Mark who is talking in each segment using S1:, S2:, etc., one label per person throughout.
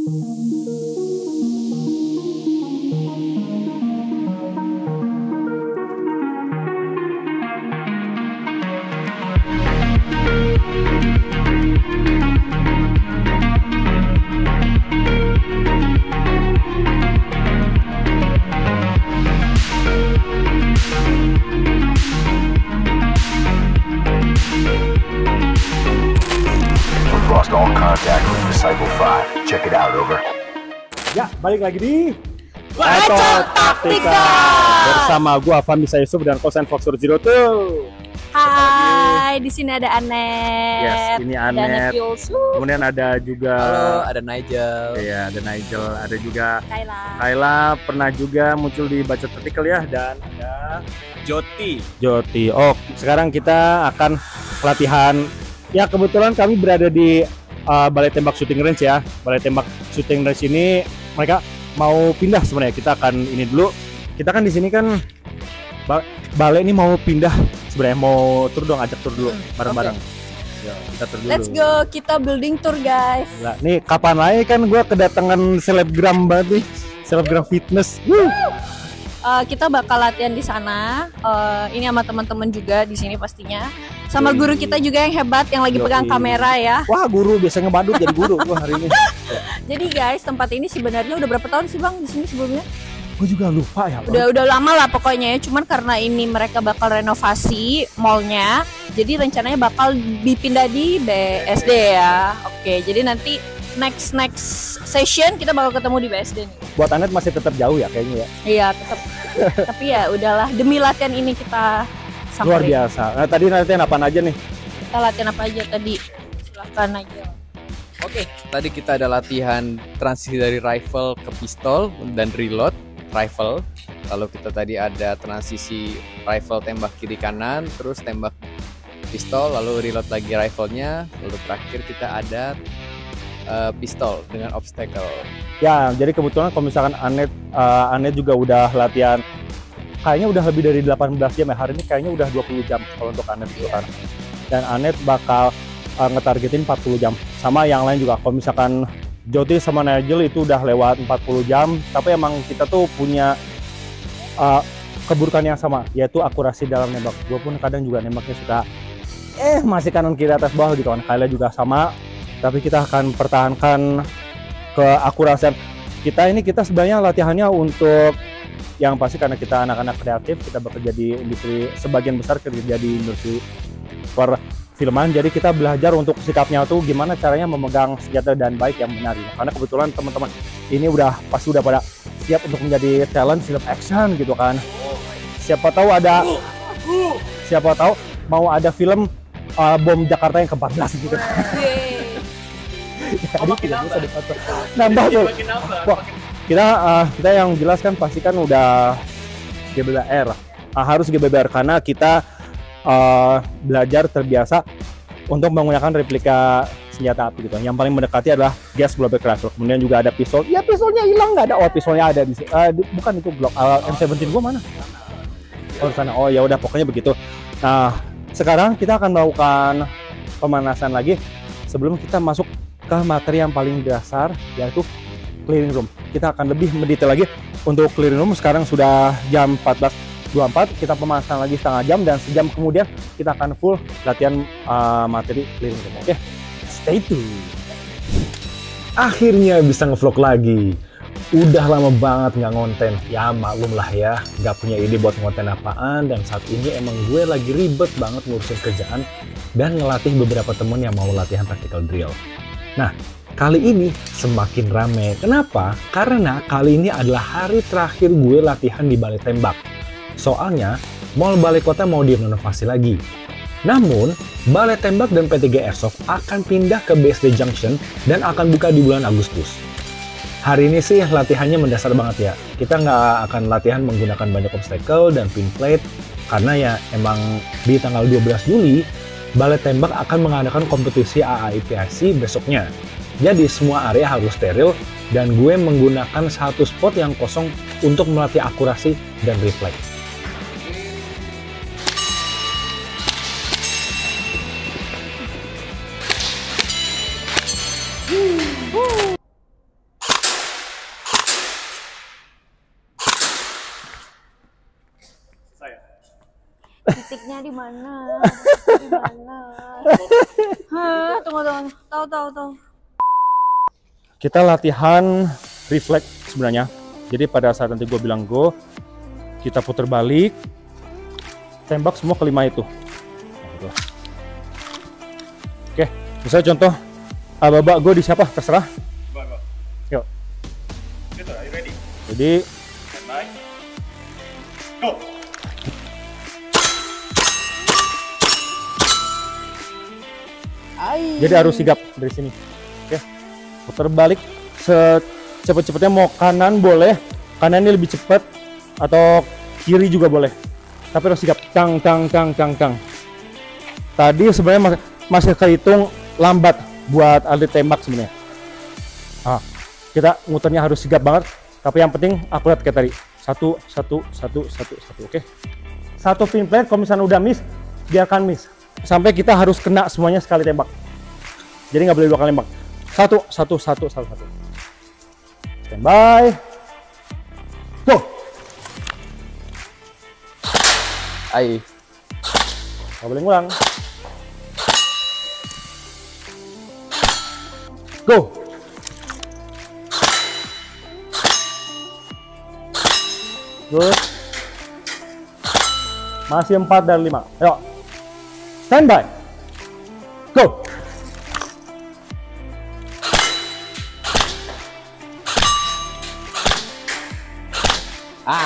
S1: Lost all contact with Disciple 5. Check it out, over.
S2: Ya, balik lagi di
S3: Bacot Taktika
S2: bersama gua Fahmi Yusuf dan Kosan Fox 02.
S3: Hai, di sini ada Anet.
S2: Yes, ini Anet. Kemudian ada juga
S4: ada Nigel.
S2: Iya, ada Nigel, ada juga
S3: Kayla.
S2: Kayla pernah juga muncul di Bacot Taktika ya, dan ada Joti. Oh, sekarang kita akan latihan. Ya, kebetulan kami berada di balai tembak shooting range ya. Balai tembak shooting range ini mereka mau pindah sebenarnya. Kita akan ini dulu. Kita kan di sini kan balai ini mau pindah sebenarnya, mau tur dong, ajak tur dulu bareng-bareng. Ya, kita tur dulu.
S3: Let's go, kita building tour guys.
S2: Nah, nih kapan lagi kan gue kedatangan selebgram banget nih, selebgram fitness.
S3: Kita bakal latihan di sana. Ini sama teman-teman juga di sini pastinya. Sama guru kita juga yang hebat yang lagi pegang kamera ya.
S2: Wah, guru biasanya badut jadi guru gua hari ini.
S3: Jadi guys, tempat ini sebenarnya udah berapa tahun sih Bang di sini sebelumnya?
S2: Gue juga lupa ya, Bang.
S3: Udah lama lah pokoknya ya. Cuman karena ini mereka bakal renovasi mallnya, jadi rencananya bakal dipindah di BSD ya. Oke, jadi nanti next session kita bakal ketemu di BSD nih.
S2: Buat Anet masih tetap jauh ya kayaknya ya.
S3: Iya, tetap. Tapi ya udahlah, demi latihan ini kita sampai.
S2: Luar biasa. Nah, tadi latihan apaan aja nih?
S3: Kita latihan apa aja tadi? Silahkan aja.
S4: Oke, tadi kita ada latihan transisi dari rifle ke pistol dan reload rifle. Lalu kita tadi ada transisi rifle tembak kiri kanan, terus tembak pistol, lalu reload lagi rifle-nya, lalu terakhir kita ada pistol dengan obstacle.
S2: Ya, jadi kebetulan kalau misalkan Anet juga udah latihan, kayaknya udah lebih dari 18 jam ya. Hari ini kayaknya udah 20 jam kalau untuk Anet gitu kan. Dan Anet bakal ngetargetin 40 jam. Sama yang lain juga, kalau misalkan Joti sama Nigel itu udah lewat 40 jam. Tapi emang kita tuh punya keburukan yang sama, yaitu akurasi dalam nembak. Gue pun kadang juga nembaknya suka masih kanan kiri atas bawah gitu kan. Kayla juga sama. Tapi kita akan pertahankan keakurasian kita ini. Kita sebenarnya latihannya untuk yang pasti karena kita anak-anak kreatif, kita bekerja di industri, sebagian besar kerja di industri perfilman. Jadi kita belajar untuk sikapnya tuh gimana caranya memegang senjata dan baik yang benar. Karena kebetulan teman-teman ini pasti udah pada siap untuk menjadi talent film action gitu kan. Siapa tahu mau ada film bom Jakarta yang ke-14 gitu. Jadi tidak bisa dipatok. Nambah tuh. Wah, kita yang jelas kan pasti kan udah GBBR. Harus GBBR karena kita belajar terbiasa untuk menggunakan replika senjata api gitu. Yang paling mendekati adalah gas Global Rifle. Kemudian juga ada pistol. Ya pistolnya hilang nggak ada. Oh, pistolnya ada di bukan itu Glock M17 gua mana? Oh sana. Oh ya udah pokoknya begitu. Nah, sekarang kita akan melakukan pemanasan lagi sebelum kita masuk ke materi yang paling dasar, yaitu clearing room. Kita akan lebih mendetail lagi untuk clearing room. Sekarang sudah jam 14.24, kita pemanasan lagi setengah jam, dan sejam kemudian kita akan full latihan materi clearing room. Oke, stay tune.
S5: Akhirnya bisa ngevlog lagi. Udah lama banget nggak ngonten. Ya maklum lah ya, nggak punya ide buat ngonten apaan. Dan saat ini emang gue lagi ribet banget ngurusin kerjaan dan ngelatih beberapa temen yang mau latihan tactical drill. Nah, kali ini semakin rame. Kenapa? Karena kali ini adalah hari terakhir gue latihan di balai tembak. Soalnya, mall balai kota mau direnovasi lagi. Namun, balai tembak dan P3 Airsoft akan pindah ke BSD Junction dan akan buka di bulan Agustus. Hari ini sih latihannya mendasar banget ya. Kita nggak akan latihan menggunakan banyak obstacle dan pin plate, karena ya emang di tanggal 12 Juli, balai tembak akan mengadakan kompetisi AAIPIC besoknya. Jadi semua area harus steril dan gue menggunakan satu spot yang kosong untuk melatih akurasi dan refleks.
S3: Titiknya di mana? Di mana? Hah, tunggu. Tahu.
S2: Kita latihan refleks sebenarnya. Jadi pada saat nanti gue bilang go, kita putar balik, tembak semua kelima itu. Nah, gitu. Oke, misalnya contoh, babak go di siapa? Terserah. Yuk. Jadi,
S6: Go.
S2: jadi harus sigap dari sini. Oke, putar balik secepat-cepatnya. Mau kanan boleh, kanan ini lebih cepat, atau kiri juga boleh. Tapi harus sigap. Tang. Tadi sebenarnya masih kehitung lambat buat atlet tembak sebenarnya. Kita muternya harus sigap banget. Tapi yang penting akurat kayak tadi. Satu. Oke. Satu pin plate, kalau misalnya udah miss, biarkan miss. Sampai kita harus kena semuanya sekali tembak. Jadi nggak boleh dua kali tembak. Satu. Standby. Go.
S4: Ai.
S2: Nggak boleh ngulang. Go. Good. Masih 4 dari 5. Ayo. Standby. Go.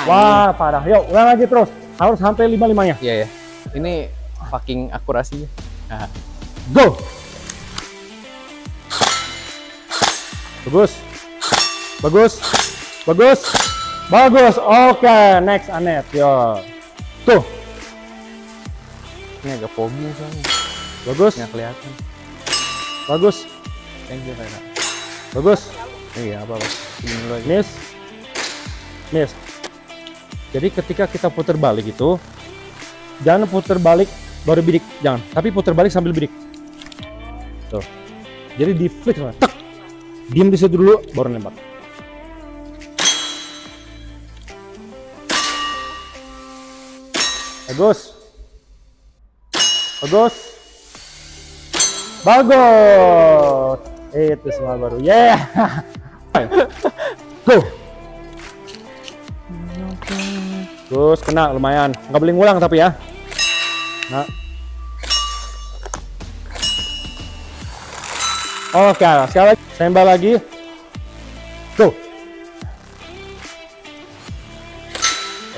S2: Wah, parah. Yuk, ulang lagi terus. Harus sampai 5-5-nya.
S4: Iya ya. Ini fucking akurasinya. Nah.
S2: Go. Bagus. Oke, next Anet. Yo. Tuh.
S4: Ini agak foggy soalnya.
S2: Bagus.
S4: Nggak kelihatan.
S2: Bagus.
S4: Thank you, Rena.
S2: Bagus.
S4: Iya, apa-apa. Ini dulu aja.
S2: Miss. Jadi ketika kita putar balik itu, jangan putar balik baru bidik, jangan. Tapi putar balik sambil bidik. Tuh. Jadi di flick, tak. Diam di situ dulu, baru nembak. Bagus. Itu semua baru. Yeah. Go. Terus kena lumayan. Nggak boleh ngulang tapi ya. Nah. Oke, sekali lagi. Tembak lagi. Go.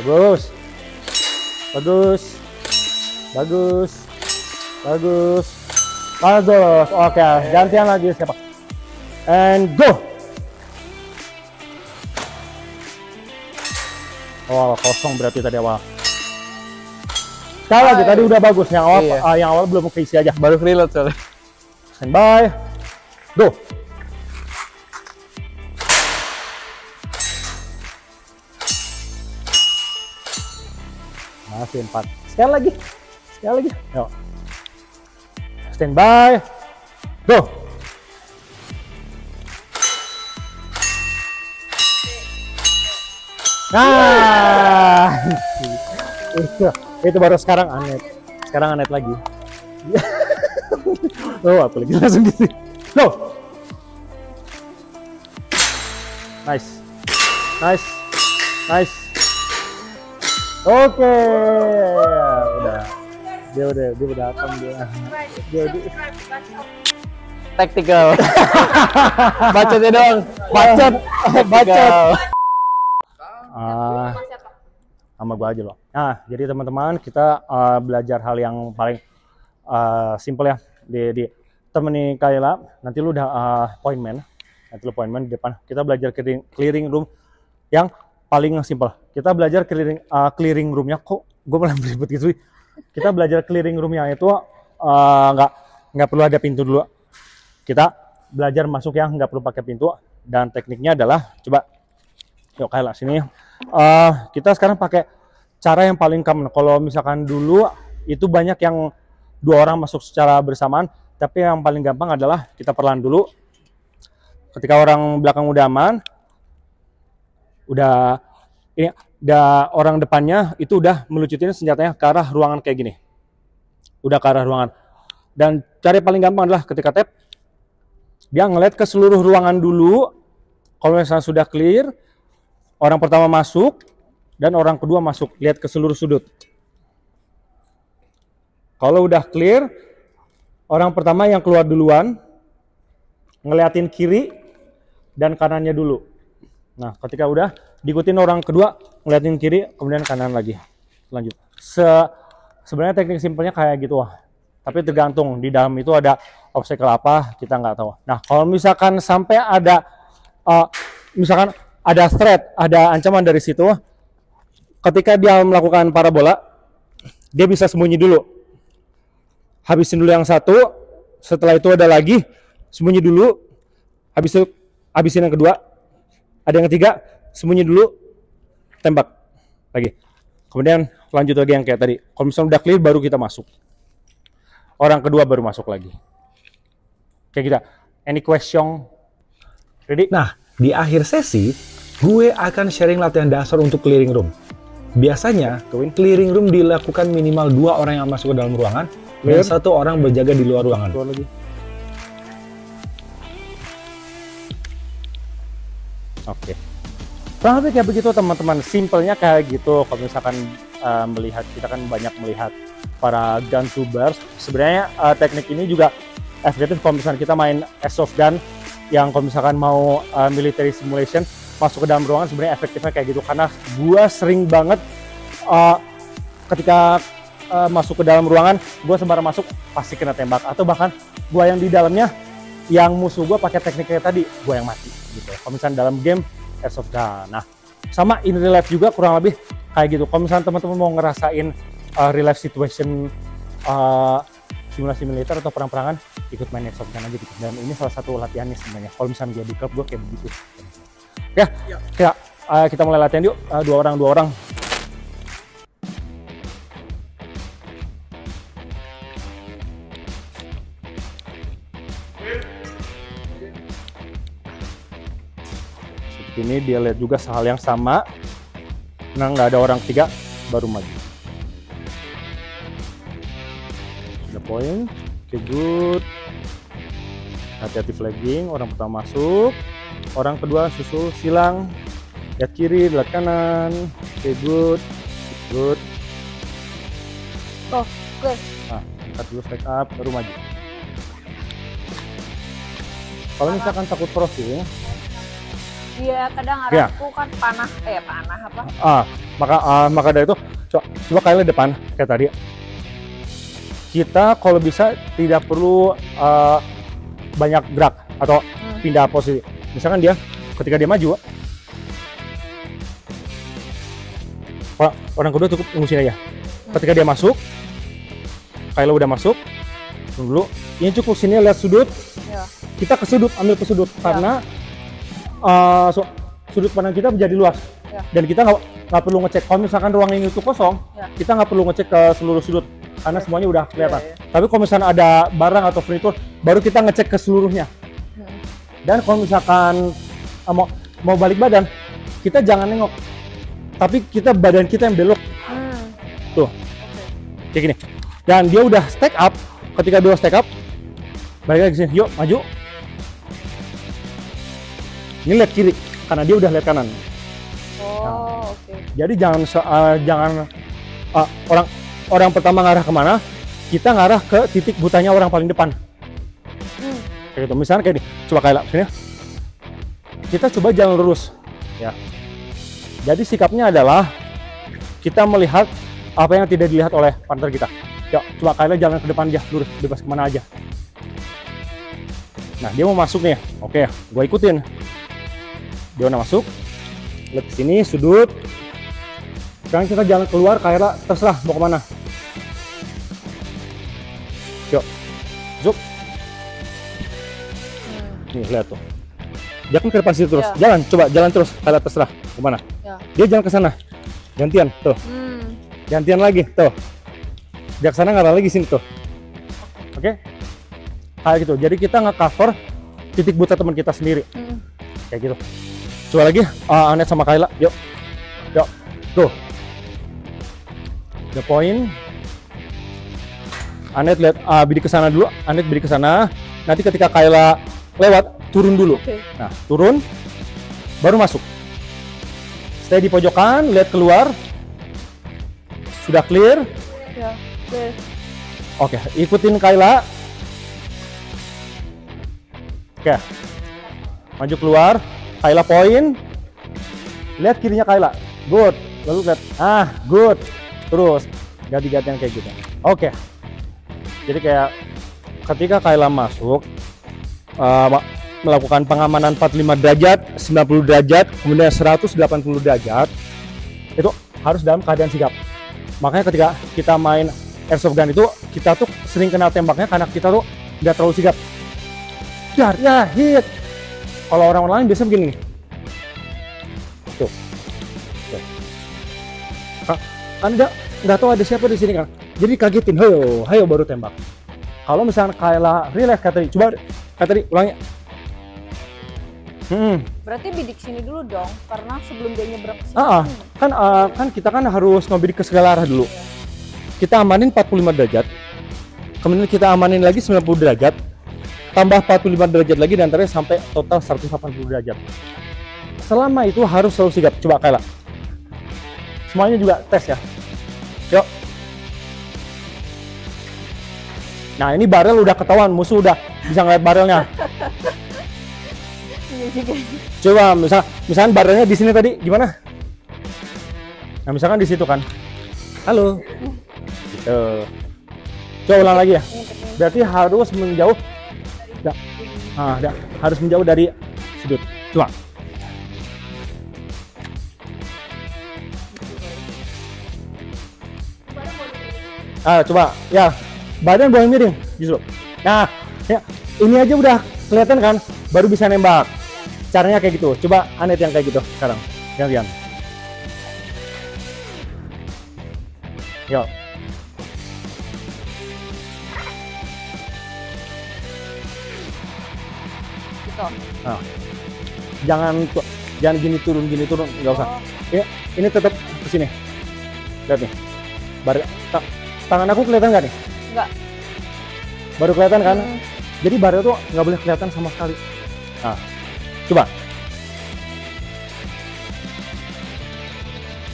S2: Bagus. Oke, gantian lagi siapa? And go. Oh, kosong berarti tadi awal. Sekali lagi, tadi udah bagus. Yang awal,
S4: Iya.
S2: Yang awal belum keisi aja.
S4: Baru reload soalnya.
S2: Standby. Go. Masih 4. Sekali lagi. Yuk. Standby. Go. Nah. Itu baru sekarang Anet. Sekarang Anet lagi. Oh, apa lagi langsung gitu. Go. Nice. Oke. Dia udah datang dia.
S4: Tactical. Bacotnya dong.
S2: Bacot. Sama gua aja loh. Nah, jadi teman-teman kita belajar hal yang paling simple ya di temani Kayla. Nanti lu udah pointman. Nanti lu pointman di depan. Kita belajar clearing room yang paling simple. Kita belajar clearing roomnya kok gue malah beribet gitu. Kita belajar clearing roomnya itu nggak perlu ada pintu dulu. Kita belajar masuk yang nggak perlu pakai pintu, dan tekniknya adalah coba yuk Kayla sini. Kita sekarang pakai cara yang paling common. Kalau misalkan dulu itu banyak yang 2 orang masuk secara bersamaan, tapi yang paling gampang adalah kita perlahan dulu. Ketika orang belakang udah aman, udah ini orang depannya itu udah melucutin senjatanya ke arah ruangan kayak gini. Udah ke arah ruangan. Dan cara paling gampang adalah ketika tap, dia ngeliat ke seluruh ruangan dulu. Kalau misalnya sudah clear, orang pertama masuk dan orang kedua masuk. Lihat ke seluruh sudut. Kalau udah clear, orang pertama yang keluar duluan, ngeliatin kiri dan kanannya dulu. Nah, ketika udah, diikutin orang kedua, ngeliatin kiri, kemudian kanan lagi. Lanjut. Sebenarnya teknik simpelnya kayak gitu. Tapi tergantung, di dalam itu ada obstacle apa, kita nggak tahu. Nah, kalau misalkan sampai ada, misalkan ada threat, ada ancaman dari situ, ketika dia melakukan parabola, dia bisa sembunyi dulu. Habisin dulu yang satu, setelah itu ada lagi, sembunyi dulu, habisin yang kedua, ada yang ketiga, sembunyi dulu, tembak lagi. Kemudian lanjut lagi yang kayak tadi. Kalau misalnya udah clear, baru kita masuk. Orang kedua baru masuk lagi. Kayak kita. Any question? Ready?
S5: Nah, di akhir sesi, gue akan sharing latihan dasar untuk clearing room. Biasanya, clearing room dilakukan minimal 2 orang yang masuk ke dalam ruangan, dan 1 orang berjaga di luar ruangan.
S2: Oke. Kurang lebih kayak begitu teman-teman. Simpelnya kayak gitu. Kalau misalkan melihat, kita kan banyak melihat para gun tubers. Sebenarnya teknik ini juga efektif kalau misalkan kita main airsoft gun yang kalau misalkan mau military simulation masuk ke dalam ruangan, sebenarnya efektifnya kayak gitu. Karena gua sering banget ketika masuk ke dalam ruangan, gua sembarang masuk pasti kena tembak, atau bahkan gua yang di dalamnya, yang musuh gua pakai tekniknya tadi, gua yang mati gitu. Kalau misalnya dalam game airsoft gun. Nah, sama in real life juga kurang lebih kayak gitu. Kalau misalnya teman-teman mau ngerasain real life situation, simulasi militer atau perang-perangan, ikut main airsoft gun aja gitu. Dan ini salah satu latihannya sebenarnya. Kalau misalnya dia di klub, gua kayak begitu. Ya, kita mulai latihan yuk. 2 orang. Ini dia lihat juga hal yang sama. Nah, nggak ada orang ketiga, baru maju. Sudah poin, oke, good. Hati-hati flagging, orang pertama masuk, orang kedua susul, silang, lihat kiri, lihat kanan, oke, good.
S3: Oke.
S2: Nah, angkat dulu, stack up, baru maju. Kalau misalkan takut crossing,
S3: Iya, kadang arahku kan panah apa?
S2: Maka dari itu coba kalian depan kayak tadi. Kita kalau bisa tidak perlu banyak gerak atau pindah posisi. Misalkan dia ketika dia maju, orang kedua cukup ngusin aja. Ketika dia masuk, Kylo udah masuk, tunggu dulu. Ini cukup sini lihat sudut.
S3: Ya.
S2: Kita ke sudut, ambil ke sudut karena sudut pandang kita menjadi luas, dan kita nggak perlu ngecek. Kalau misalkan ruang ini itu kosong, kita nggak perlu ngecek ke seluruh sudut karena semuanya udah kelihatan. Tapi kalau misalkan ada barang atau furnitur, baru kita ngecek ke seluruhnya. Dan kalau misalkan mau balik badan, kita jangan nengok, tapi badan kita yang belok. Tuh, kayak gini. Dan dia udah stack up. Ketika dia stack up, balik lagi ke sini. Yuk, maju. Ini lihat kiri, karena dia udah lihat kanan.
S3: Oke.
S2: Jadi jangan orang pertama ngarah kemana, kita ngarah ke titik butanya orang paling depan. Kayak gitu. Misalnya kayak ini, coba kayak sini. Kita coba jalan lurus, ya. Jadi sikapnya adalah kita melihat apa yang tidak dilihat oleh partner kita. Yuk, coba kayak jalan ke depan aja, lurus, bebas kemana aja. Nah, dia mau masuk nih. Oke, gua ikutin. Dia udah masuk, lihat ke sini sudut. Sekarang kita jalan keluar, Kaira terserah mau kemana. Yuk, masuk. Nih lihat tuh, dia kan ke depan situ terus. Jalan, coba jalan terus, Kaira terserah kemana. Dia jalan ke sana, gantian tuh, gantian lagi tuh. Dia ke sana ngarah lagi sini tuh. Oke, kayak gitu. Jadi kita nge-cover titik buta teman kita sendiri, kayak gitu. Coba lagi, Anet sama Kayla, yuk. Tuh. The point. Anet lihat bidik ke sana dulu. Anet bidik ke sana. Nanti ketika Kayla lewat, turun dulu.
S3: Oke.
S2: Nah, turun. Baru masuk. Stay di pojokan, lihat keluar. Sudah clear?
S3: Ya, clear.
S2: Oke, ikutin Kayla. Oke. Maju keluar. Kayla point. Lihat kirinya Kayla. Good. Lalu lihat. Good. Terus ganti-gantian kayak gitu. Oke. Jadi kayak ketika Kayla masuk melakukan pengamanan 45 derajat, 90 derajat, kemudian 180 derajat, itu harus dalam keadaan sigap. Makanya ketika kita main airsoft gun itu, kita tuh sering kena tembaknya karena kita tuh nggak terlalu sigap. Ya, hit. Kalau orang lain biasanya begini nih. Tuh. Anda nggak tahu ada siapa di sini kan? Jadi kagetin, hayo baru tembak. Kalau misalnya Kayla relax kata tadi, coba kata tadi ulangi.
S3: Berarti bidik sini dulu dong, karena sebelum dia nyebrang ke sini.
S2: Kan kita kan harus ngebidik ke segala arah dulu. Kita amanin 45 derajat, kemudian kita amanin lagi 90 derajat, tambah 45 derajat lagi dan ternyata sampai total 180 derajat. Selama itu harus selalu sigap. Coba Kayla. Semuanya juga tes ya. Yuk. Nah ini barel udah ketahuan, musuh udah bisa ngeliat barelnya. Coba misalkan barelnya di sini tadi gimana? Nah misalkan di situ kan. Halo. Gitu. Coba ulang lagi ya. Berarti harus menjauh. Harus menjauh dari sudut. Coba. Coba ya, badan boleh miring justru. Nah, ya, ini aja udah kelihatan kan, baru bisa nembak. Caranya kayak gitu. Coba Anet yang kayak gitu sekarang, gantian. Yuk.
S3: Gitu.
S2: Nah, jangan gini turun, nggak usah. Ya, ini tetap ke sini. Lihat nih. Tangan aku kelihatan nggak nih?
S3: Enggak.
S2: Baru kelihatan kan? Jadi barel tuh nggak boleh kelihatan sama sekali. Nah, coba.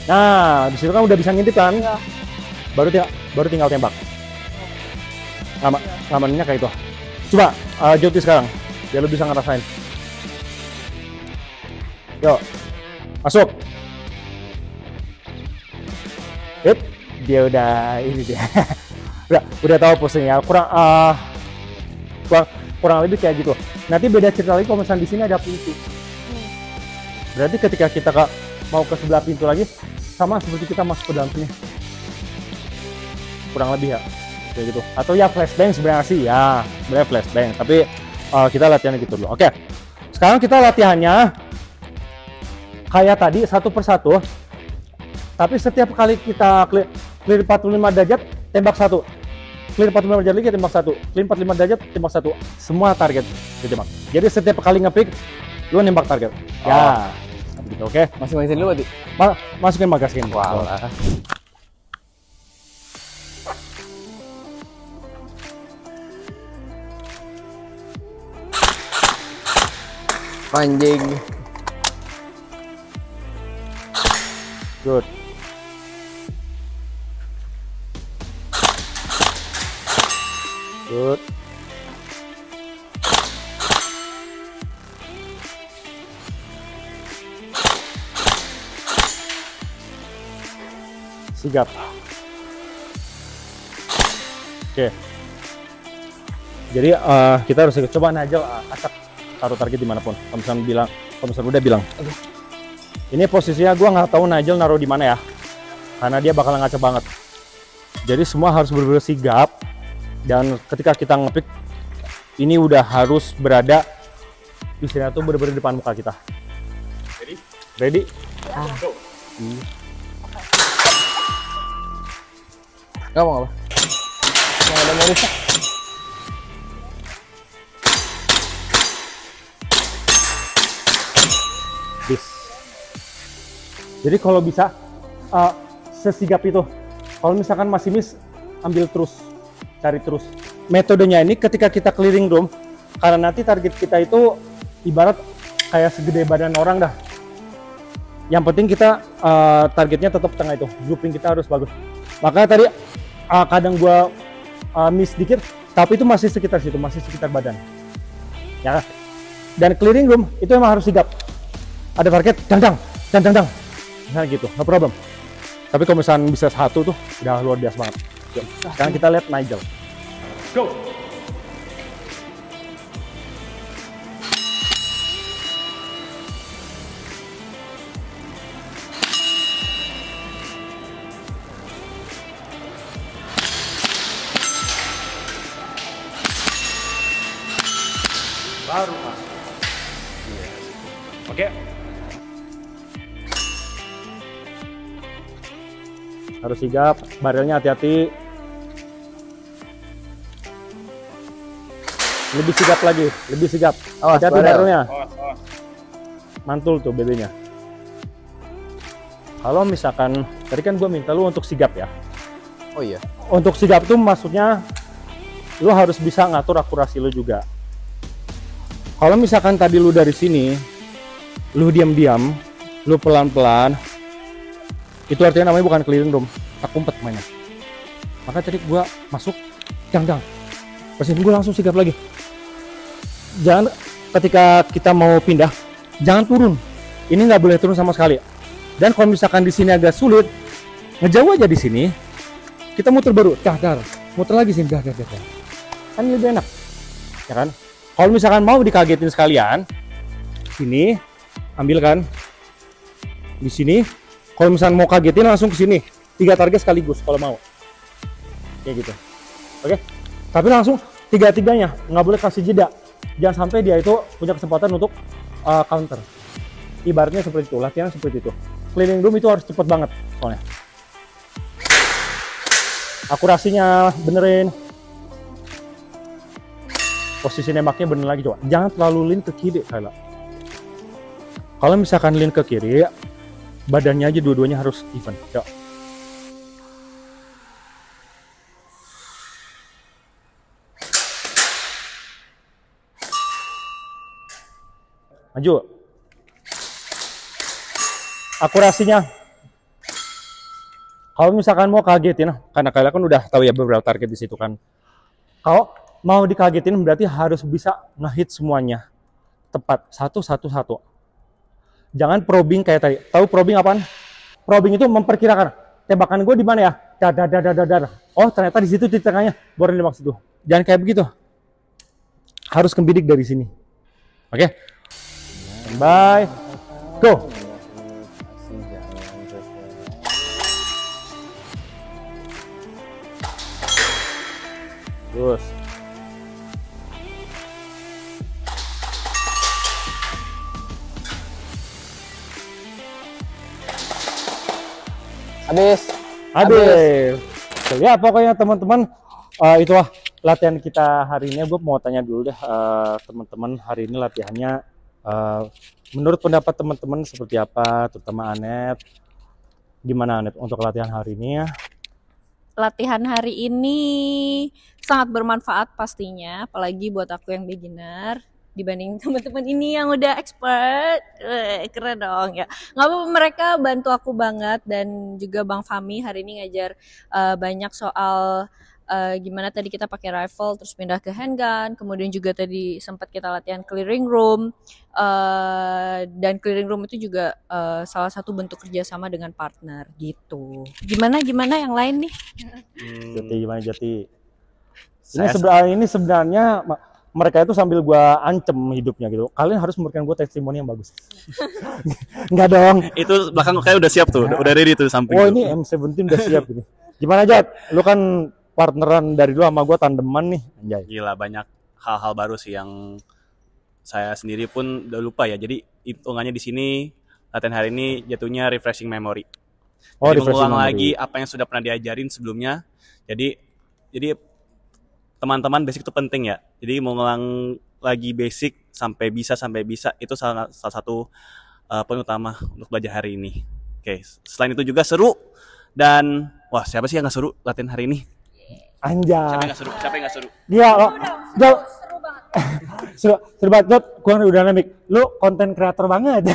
S2: Nah, di situ kan udah bisa ngintip kan?
S3: Ya.
S2: Baru tinggal tembak. Ngamaninnya kayak itu. Coba Joti sekarang, biar lu bisa ngerasain. Yuk, masuk. Hip. Dia udah ini dia. udah tahu posenya. Kurang lebih kayak gitu. Nanti beda cerita lagi kalau misalnya di sini ada pintu. Berarti ketika kita mau ke sebelah pintu lagi sama seperti kita masuk ke dalam sini. Kurang lebih ya. Kayak gitu. Atau ya flashbang sebenarnya sih ya. Sebenarnya flashbang, tapi kita latihannya gitu dulu. Oke. Sekarang kita latihannya kayak tadi satu persatu. Tapi setiap kali kita clear 45 derajat, tembak satu. Clear 45 derajat lagi, tembak satu. Clear 45 derajat, tembak satu. Semua target ditembak. Jadi setiap kali nge-pick, lu nembak target. Ya, gitu, oke?
S4: Masing-masing dulu berarti?
S2: Masukin magasin.
S4: Walah. Anjing.
S2: Good. Good. Sigap. Oke. Jadi kita harus coba Nigel acak taruh target dimanapun. Kalau misalnya udah bilang, ini posisinya gua nggak tahu Nigel naruh di mana ya, karena dia bakal ngaca banget. Jadi semua harus benar-benar sigap. Dan ketika kita ngepick, ini udah harus berada di sini tuh bener-bener depan muka kita. Ready?
S4: Gak mau apa? Mau ada mau rusak?
S2: Jadi kalau bisa sesigap itu. Kalau misalkan masih miss, ambil terus, cari terus. Metodenya ini ketika kita clearing room, karena nanti target kita itu ibarat kayak segede badan orang dah. Yang penting kita targetnya tetap tengah itu, grouping kita harus bagus. Makanya tadi kadang gua miss dikit, tapi itu masih sekitar situ, masih sekitar badan. Ya. Dan clearing room itu emang harus sigap. Ada target, dang. Misalnya gitu, no problem. Tapi kalau misalnya bisa satu tuh, udah luar biasa banget. Yuk, sekarang kita lihat Nigel. Go! Baru masuk. Oke. Harus sigap, barelnya hati-hati. Lebih sigap lagi, lebih sigap. Hati-hati barelnya. Mantul tuh BB-nya. Kalau misalkan, tadi kan gue minta lu untuk sigap ya.
S4: Oh iya.
S2: Untuk sigap tuh maksudnya lu harus bisa ngatur akurasi lu juga. Kalau misalkan tadi lu dari sini, lu diam-diam, lu pelan-pelan, itu artinya namanya bukan clearing room, tak umpet mainnya. Maka tadi gua masuk, dang. Pas ini gua langsung sigap lagi. Jangan ketika kita mau pindah, jangan turun. Ini nggak boleh turun sama sekali. Dan kalau misalkan di sini agak sulit, ngejauh aja di sini, kita muter baru, dar, muter lagi sini, dar. Kan lebih enak, ya kan? Kalau misalkan mau dikagetin sekalian, sini ambil kan, di sini. Kalau misalkan mau kagetin langsung ke sini, 3 target sekaligus kalau mau, kayak gitu. Oke, tapi langsung 3-3-nya, nggak boleh kasih jeda. Jangan sampai dia itu punya kesempatan untuk counter. Ibaratnya seperti itu, latihan seperti itu. Clearing room itu harus cepet banget soalnya. Akurasinya benerin. Posisi nembaknya bener lagi coba. Jangan terlalu lean ke kiri kayak. Kalau misalkan lean ke kiri, badannya aja dua-duanya harus even. Yuk. Maju. Akurasinya. Kalau misalkan mau kagetin, karena kalian kan udah tahu ya beberapa target di situ kan. Kalau mau dikagetin berarti harus bisa ngehit semuanya tepat satu. Jangan probing kayak tadi. Tahu probing apaan? Probing itu memperkirakan tembakan gue di mana ya? Dar. Oh ternyata di situ di tengahnya. Baru di maksud itu. Jangan kayak begitu. Harus kembidik dari sini. Oke? Bye. Go. Terus. Habis. Ya pokoknya teman-teman, itulah latihan kita hari ini. Gue mau tanya dulu deh teman-teman, hari ini latihannya menurut pendapat teman-teman seperti apa, terutama Anet. Gimana Anet untuk latihan hari ini ya?
S3: Latihan hari ini sangat bermanfaat pastinya, apalagi buat aku yang beginner dibanding teman-teman ini yang udah expert. Keren dong ya. Nggak apa-apa, mereka bantu aku banget, dan juga Bang Fahmi hari ini ngajar banyak soal gimana tadi kita pakai rifle terus pindah ke handgun, kemudian juga tadi sempat kita latihan clearing room, dan clearing room itu juga salah satu bentuk kerjasama dengan partner gitu. Gimana yang lain nih?
S2: Jati gimana Jati? Ini sebenarnya mereka itu sambil gua ancem hidupnya gitu. Kalian harus memberikan gua testimoni yang bagus. Enggak dong.
S6: Itu belakang kayak udah siap tuh, udah ready tuh samping.
S2: Oh ini M17 udah siap gitu. Gimana Jat? Lu kan partneran dari dulu sama gua, tandeman nih. Anjay.
S6: Gila, banyak hal-hal baru sih yang saya sendiri pun udah lupa ya. Jadi hitungannya di sini latihan hari ini jatuhnya refreshing memory.
S2: Oh,
S6: jadi
S2: refreshing
S6: mengulang
S2: memory.
S6: lagi apa yang sudah pernah diajarin sebelumnya. Jadi teman-teman, basic itu penting ya. Jadi mengulang lagi basic sampai bisa itu salah satu poin utama untuk belajar hari ini. Oke, selain itu juga seru dan wah siapa sih yang nggak seru latihan hari ini?
S2: Anjay.
S6: Siapa yang nggak seru? Siapa yang nggak seru?
S2: Dia lo, seru banget. Jod, gua udah namik. Lu konten kreator banget.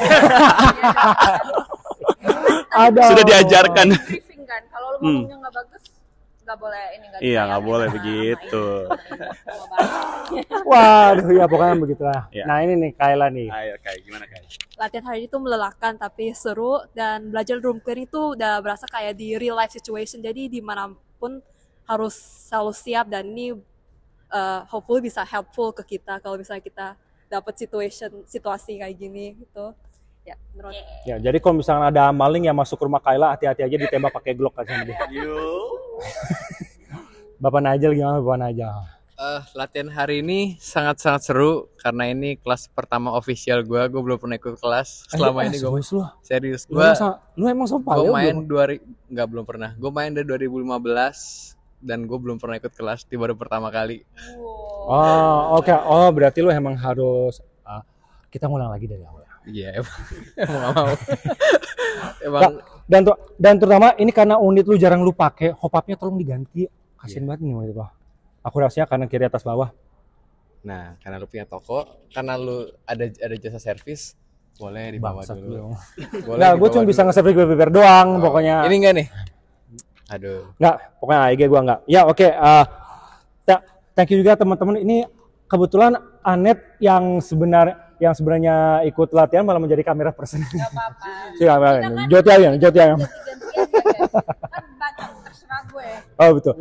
S2: Ada.
S6: Sudah diajarkan.
S3: Briefing kan, kalau lu ngomongnya nggak bagus, nggak boleh ini nggak.
S6: Iya, nggak boleh begitu.
S2: Waduh, ya pokoknya begitulah.
S6: Ya.
S2: Nah ini nih Kayla nih.
S6: Ayo, kayak gimana kayak?
S7: Latihan hari ini tuh melelahkan tapi seru, dan belajar room clearing itu udah berasa kayak di real life situation, jadi dimanapun harus selalu siap, dan ini hopefully bisa helpful ke kita kalau misalnya kita dapat situasi kayak gini gitu ya menurut.
S2: Ya, jadi kalau misalnya ada maling yang masuk ke rumah Kayla, hati-hati aja ditembak pakai Glock aja sama dia. Bapak Najel gimana Bapak Najel?
S4: Latihan hari ini sangat-sangat seru karena ini kelas pertama official gue belum pernah ikut kelas selama ini gue. Serius
S2: Lu emang sumpah
S4: gue
S2: ya?
S4: main belum pernah. Gue main dari 2015 dan gue belum pernah ikut kelas, di baru pertama kali.
S2: Oh, oke. Oh, berarti lu emang harus kita ngulang lagi dari awal.
S4: Iya, emang gak mau. Emang
S2: Dan terutama ini karena unit lu jarang lu pakai, hop-up-nya tolong diganti. Kasian banget nih waktu itu. Akurasinya kanan kiri atas bawah.
S4: nah, karena lu punya toko, karena lu ada jasa servis, boleh dibawa
S2: Bangsat
S4: dulu.
S2: lu.
S4: Boleh
S2: Nggak, gue
S4: dibawa
S2: cuma bisa
S4: dulu.
S2: nge-save beber doang pokoknya.
S4: Ini enggak nih? Aduh.
S2: Nggak, pokoknya IG gua nggak. Ya oke, thank you juga teman-teman. Ini kebetulan Anet yang sebenarnya ikut latihan malah menjadi kamera person.
S3: Nggak apa-apa.
S2: Siapa? Joti aja.
S3: Ganti-gantian ya guys. Kan banyak terserah gue.
S2: Oh betul.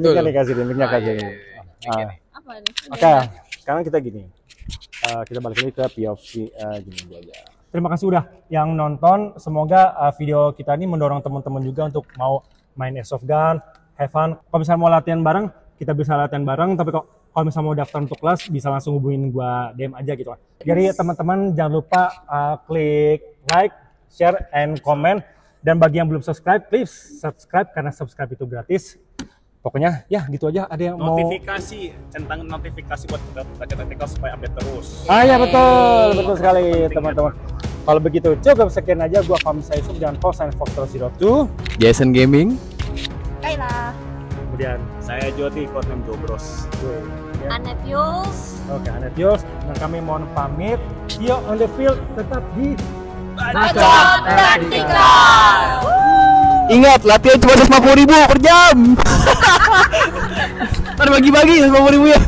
S2: Mic-nya nih kasih, mic-nya kasih.
S3: Apa nih?
S2: Oke, sekarang kita gini. Kita balik lagi ke POV gini dulu aja. Terima kasih udah yang nonton. Semoga video kita ini mendorong teman-teman juga untuk mau main airsoft gun, have fun. Kalau misalnya mau latihan bareng, kita bisa latihan bareng. Tapi kalau misalnya mau daftar untuk kelas, bisa langsung hubungin gua DM aja gitu kan. Jadi teman-teman jangan lupa klik like, share, and comment. Dan bagi yang belum subscribe, please subscribe karena subscribe itu gratis. Pokoknya ya gitu aja. Ada yang mau
S6: Notifikasi, centang notifikasi buat kita supaya update terus.
S2: ya betul sekali teman-teman. Kalau begitu cukup sekian aja. Gua Fahmi Saisum dan Fox and Foxtrot 02.
S4: Jason Gaming.
S3: Kayla.
S2: Kemudian
S6: Saya Joti, codename Jobros.
S2: gue.
S3: Anet Yuls.
S2: Oke, Anet Yos. Dan kami mohon pamit. See you on the field. Tetap di
S3: Bacot Praktikal.
S4: Ingat, latihan cuma 150.000 per jam. Ntar bagi-bagi 150.000 ya.